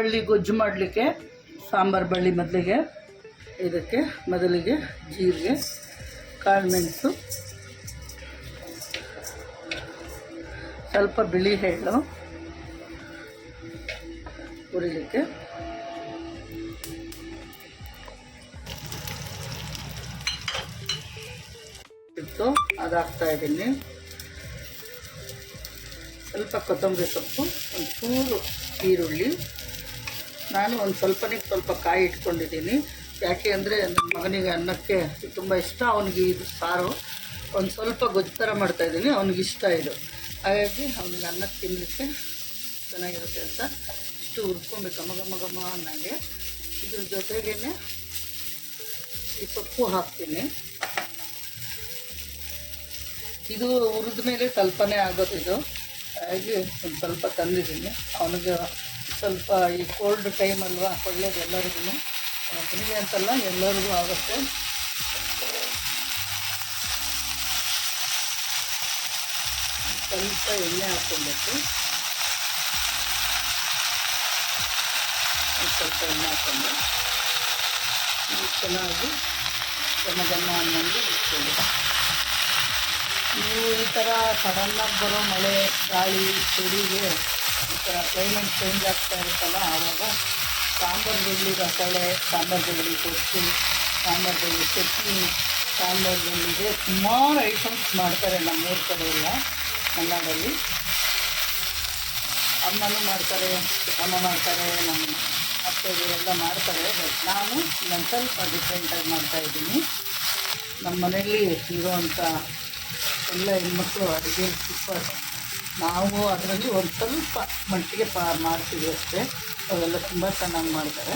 ಬಳ್ಳಿ ಗೊಜ್ಜು ಮಾಡಲಿಕ್ಕೆ ಸಾಂಬಾರು ಬಳ್ಳಿ ಮೊದಲಿಗೆ ಜೀರಿಗೆ, ಕಾಳುಮೆಣಸು, ಸ್ವಲ್ಪ ಬಿಳಿ ಎಳ್ಳು ಹುರಿಲಿಕ್ಕೆ, ಇತ್ತು ಅದು ಹಾಕ್ತಾಯಿದ್ದೀನಿ. ಸ್ವಲ್ಪ ಕೊತ್ತಂಬರಿ ಸೊಪ್ಪು, ಒಂಚೂರು ಈರುಳ್ಳಿ. ನಾನು ಒಂದು ಸ್ವಲ್ಪ ಕಾಯಿ ಇಟ್ಕೊಂಡಿದ್ದೀನಿ. ಯಾಕೆ ಅಂದರೆ ನನ್ನ ಮಗನಿಗೆ ಅನ್ನಕ್ಕೆ ತುಂಬ ಇಷ್ಟ, ಅವನಿಗೆ ಇದು ಸಾರು ಒಂದು ಸ್ವಲ್ಪ ಗೊಜ್ಜು ಥರ ಮಾಡ್ತಾಯಿದ್ದೀನಿ, ಅವನಿಗಿಷ್ಟ ಇದು. ಹಾಗಾಗಿ ಅವನಿಗೆ ಅನ್ನಕ್ಕೆ ತಿನ್ನಲಿಕ್ಕೆ ಚೆನ್ನಾಗಿರುತ್ತೆ ಅಂತ ಇಷ್ಟು ಹುರ್ಕೊಬೇಕು ಘಮ ಅನ್ನಂಗೆ. ಇದ್ರ ಜೊತೆಗೇ ಈ ಸೊಪ್ಪು ಹಾಕ್ತೀನಿ. ಇದು ಹುರಿದ ಮೇಲೆ ಸ್ವಲ್ಪನೇ ಆಗೋದು ಇದು. ಹಾಗಾಗಿ ಒಂದು ಸ್ವಲ್ಪ ತಂದಿದ್ದೀನಿ. ಅವನಿಗೆ ಸ್ವಲ್ಪ ಈ ಕೋಲ್ಡ್ ಟೈಮ್ ಅಲ್ವಾ ಒಳ್ಳೇದು ಎಲ್ಲರಿಗೂ, ಮಗನಿಗೆ ಅಂತಲ್ಲ ಎಲ್ಲರಿಗೂ ಆಗುತ್ತೆ. ಸ್ವಲ್ಪ ಎಣ್ಣೆ ಹಾಕ್ಕೊಬೇಕು, ಸ್ವಲ್ಪ ಎಣ್ಣೆ ಹಾಕ್ಕೊಂಡು ಚೆನ್ನಾಗಿ ಘಮ ಅನ್ನೋದು ಇಟ್ಕೊಂಡು. ನೀವು ಈ ಥರ ಸಡನ್ನಾಗಿ ಬರೋ ಮಳೆ, ಗಾಳಿ, ಚಳಿಗೆ ಈ ಥರ ಕ್ಲೈಮೇಟ್ ಚೇಂಜ್ ಆಗ್ತಾ ಇರುತ್ತಲ್ಲ, ಆವಾಗ ಸಾಂಬಾರು ಬೆಳ್ಳಿ ರಸಳೆ, ಸಾಂಬಾರು ಬೆಳ್ಳಿ ಕೊಚ್ಚು, ಸಾಂಬಾರು ಬೆಳ್ಳಿ ಚಟ್ನಿ, ಸಾಂಬಾರು ಬೆಳ್ಳಿಗೆ ಸುಮಾರು ಐಟಮ್ಸ್ ಮಾಡ್ತಾರೆ ನಮ್ಮೂರ ಕಡೆ ಎಲ್ಲ. ಮಲೆನಾಡಲ್ಲಿ ಅಮ್ಮನೂ ಮಾಡ್ತಾರೆ, ಚಿಕ್ಕಮ್ಮ ಮಾಡ್ತಾರೆ, ನಮ್ಮ ಅತ್ತೆಯವರೆಲ್ಲ ಮಾಡ್ತಾರೆ. ಬಟ್ ನಾನು ಸ್ವಲ್ಪ ಡಿಫ್ರೆಂಟಾಗಿ ಮಾಡ್ತಾಯಿದ್ದೀನಿ. ನಮ್ಮ ಮನೆಯಲ್ಲಿ ಇರೋವಂಥ ಎಲ್ಲ ಹೆಣ್ಮಕ್ಳು ಅಡುಗೆ ಸೂಪರ್. ನಾವು ಅದರಲ್ಲಿ ಒಂದು ಸ್ವಲ್ಪ ಮಟ್ಟಿಗೆ ಮಾಡ್ತೀವಿ ಅಷ್ಟೇ. ಅವೆಲ್ಲ ತುಂಬ ಚೆನ್ನಾಗಿ ಮಾಡ್ತಾರೆ.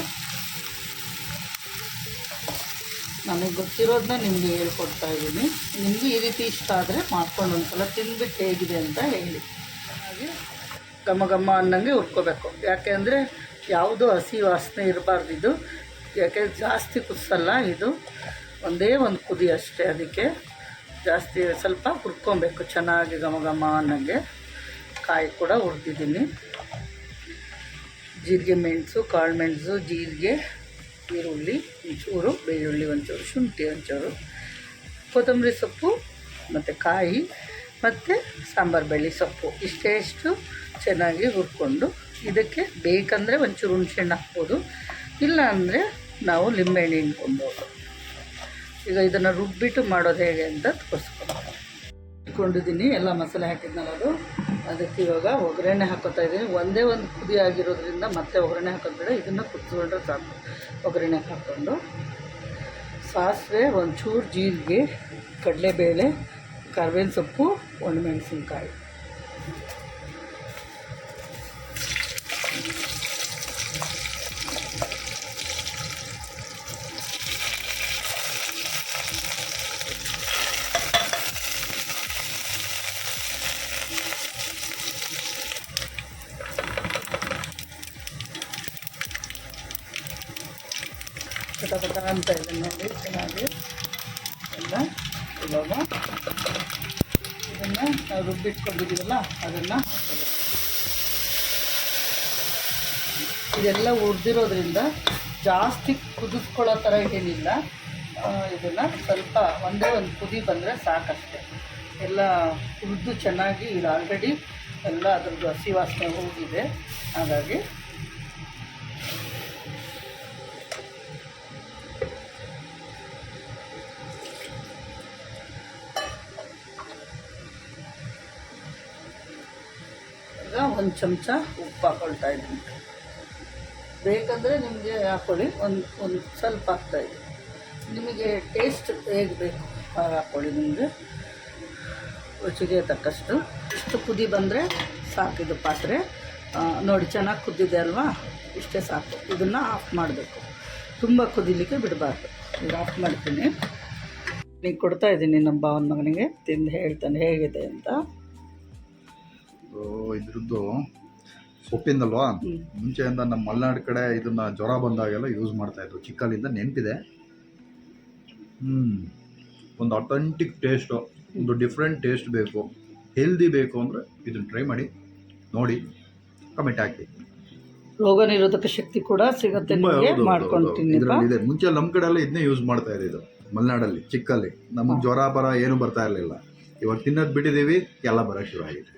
ನನಗೆ ಗೊತ್ತಿರೋದನ್ನ ನಿಮಗೆ ಹೇಳ್ಕೊಡ್ತಾಯಿದ್ದೀನಿ. ನಿಮಗೂ ಈ ರೀತಿ ಇಷ್ಟ ಆದರೆ ಮಾಡ್ಕೊಂಡು ಒಂದು ಸಲ ತಿಂದ್ಬಿಟ್ಟು ಹೇಗಿದೆ ಅಂತ ಹೇಳಿ. ಹಾಗೆ ಘಮ ಅನ್ನಂಗೆ ಹುರ್ಕೋಬೇಕು. ಯಾಕೆ ಅಂದರೆ ಯಾವುದೂ ಹಸಿ ವಾಸನೆ ಇರಬಾರ್ದು ಇದು. ಯಾಕೆ ಜಾಸ್ತಿ ಕುದಿಸಲ್ಲ ಇದು, ಒಂದೇ ಒಂದು ಕುದಿ ಅಷ್ಟೇ. ಅದಕ್ಕೆ ಜಾಸ್ತಿ ಸ್ವಲ್ಪ ಹುರ್ಕೊಬೇಕು ಚೆನ್ನಾಗಿ ಘಮ ಅನ್ನಂಗೆ. ಕಾಯಿ ಕೂಡ ಹುರಿದಿದ್ದೀನಿ. ಜೀರಿಗೆ ಮೆಣಸು, ಕಾಳು ಮೆಣಸು, ಜೀರಿಗೆ, ಈರುಳ್ಳಿ ಒಂಚೂರು, ಬೆಳ್ಳುಳ್ಳಿ ಒಂಚೂರು, ಶುಂಠಿ ಒಂಚೂರು, ಕೊತ್ತಂಬರಿ ಸೊಪ್ಪು ಮತ್ತು ಕಾಯಿ ಮತ್ತು ಸಾಂಬಾರು ಬೆಳ್ಳಿ ಸೊಪ್ಪು ಇಷ್ಟೇಷ್ಟು ಚೆನ್ನಾಗಿ ಹುರ್ಕೊಂಡು, ಇದಕ್ಕೆ ಬೇಕಂದರೆ ಒಂಚೂರು ಹುಣಸೆಹಣ್ಣು ಹಾಕ್ಬೋದು, ಇಲ್ಲ ಅಂದರೆ ನಾವು ಲಿಂಬೆಹಣ್ಣು ಹಿಂಡ್ಕೊಬೋದು. ಈಗ ಇದನ್ನು ರುಬ್ಬಿಟ್ಟು ಮಾಡೋದು ಹೇಗೆ ಅಂತ ತೋರಿಸ್ಕೊಂಡಿದ್ದೀನಿ. ಎಲ್ಲ ಮಸಾಲೆ ಹಾಕಿದ್ನಲ್ಲ ಅದಕ್ಕೆ ಇವಾಗ ಒಗ್ಗರಣೆ ಹಾಕೋತಾ ಇದ್ದೀನಿ. ಒಂದೇ ಒಂದು ಕುದಿ ಆಗಿರೋದ್ರಿಂದ ಮತ್ತೆ ಒಗ್ಗರಣೆ ಹಾಕೋದು ಬೇಡ, ಇದನ್ನು ಕುದಿಸ್ಕೊಂಡ್ರೆ ಸಾಕು. ಒಗ್ಗರಣೆ ಹಾಕ್ಕೊಂಡು ಸಾಸಿವೆ, ಒಂಚೂರು ಜೀರಿಗೆ, ಕಡಲೆಬೇಳೆ, ಕರಿಬೇವಿನ ಸೊಪ್ಪು, ಒಣಮೆಣಸಿನ್ಕಾಯಿ. ಪಟ ಅಂತ ಇದೆ ನೋಡಿ ಚೆನ್ನಾಗಿ ಎಲ್ಲ. ಇವಾಗ ಇದನ್ನು ನಾವು ರುಬ್ಬಿಟ್ಕೊಂಡಿದ್ದೀವಲ್ಲ ಅದನ್ನು ಹಾಕೋಬೇಕು. ಇದೆಲ್ಲ ಹುರಿದಿರೋದ್ರಿಂದ ಜಾಸ್ತಿ ಕುದಿಸ್ಕೊಳ್ಳೋ ಥರ ಏನಿಲ್ಲ. ಇದನ್ನು ಸ್ವಲ್ಪ ಒಂದೇ ಒಂದು ಕುದಿ ಬಂದರೆ ಸಾಕಷ್ಟೆ. ಎಲ್ಲ ಹುರಿದು ಚೆನ್ನಾಗಿ ಇದು ಆಲ್ರೆಡಿ ಎಲ್ಲ ಅದ್ರದ್ದು ಹಸಿ ವಾಸನೆ ಹೋಗಿದೆ. ಹಾಗಾಗಿ ಈಗ ಒಂದು ಚಮಚ ಉಪ್ಪು ಹಾಕ್ಕೊಳ್ತಾ ಇದ್ದೀನಿ. ಬೇಕಂದರೆ ನಿಮಗೆ ಹಾಕ್ಕೊಳ್ಳಿ, ಒಂದು ಸ್ವಲ್ಪ ಹಾಕ್ತಾಯಿದ್ದೀನಿ. ನಿಮಗೆ ಟೇಸ್ಟ್ ಹೇಗೆ ಬೇಕು ಹಾಗೆ ಹಾಕ್ಕೊಳ್ಳಿ, ನಿಮಗೆ ರುಚಿಗೆ ತಕ್ಕಷ್ಟು. ಇಷ್ಟು ಕುದಿ ಬಂದರೆ ಸಾಕಿದು ಪಾತ್ರೆ ನೋಡಿ, ಚೆನ್ನಾಗಿ ಕುದ್ದಿದೆ ಅಲ್ವಾ, ಇಷ್ಟೇ ಸಾಕು. ಇದನ್ನು ಆಫ್ ಮಾಡಬೇಕು, ತುಂಬ ಕುದಿಲಿಕ್ಕೆ ಬಿಡಬಾರ್ದು. ಈಗ ಆಫ್ ಮಾಡ್ತೀನಿ. ಈಗ ಕೊಡ್ತಾಯಿದ್ದೀನಿ ನಮ್ಮ ಭಾವನ ಮಗನಿಗೆ, ತಿಂದು ಹೇಳ್ತಾನೆ ಹೇಗಿದೆ ಅಂತ. ಇದ್ರದ್ದು ಸೊಪ್ಪಿಂದಲ್ವಾ, ಮುಂಚೆಯಿಂದ ನಮ್ಮ ಮಲೆನಾಡು ಕಡೆ ಇದನ್ನ ಜ್ವರ ಬಂದಾಗೆಲ್ಲ ಯೂಸ್ ಮಾಡ್ತಾ ಇದ್ರು, ಚಿಕ್ಕಲ್ಲಿಂದ ನೆನಪಿದೆ. ಒಂದು ಅಥೆಂಟಿಕ್ ಟೇಸ್ಟು, ಒಂದು ಡಿಫ್ರೆಂಟ್ ಟೇಸ್ಟ್ ಬೇಕು, ಹೆಲ್ದಿ ಬೇಕು ಅಂದರೆ ಇದನ್ನು ಟ್ರೈ ಮಾಡಿ ನೋಡಿ, ಕಮೆಂಟ್ ಹಾಕಿ. ರೋಗ ನಿರೋಧಕ ಶಕ್ತಿ ಕೂಡ ಸಿಗುತ್ತೆ ನಿಮಗೆ. ಮಾಡ್ಕೊಂಡು ತಿನ್ನಿಪ್ಪ. ಇದರಲ್ಲಿ ಇದೆ. ಮುಂಚೆ ನಮ್ಮ ಕಡೆ ಎಲ್ಲ ಇದನ್ನೇ ಯೂಸ್ ಮಾಡ್ತಾ ಇದ್ದಿದ್ದು ಮಲೆನಾಡಲ್ಲಿ ಚಿಕ್ಕಲ್ಲಿ. ನಮಗೆ ಜ್ವರ ಬರ ಏನು ಬರ್ತಾ ಇರಲಿಲ್ಲ. ಇವಾಗ ತಿನ್ನೋದು ಬಿಟ್ಟಿದ್ದೀವಿ, ಎಲ್ಲ ಬರೋಕ್ಕೆ ಶುರು ಆಗಿದೆ.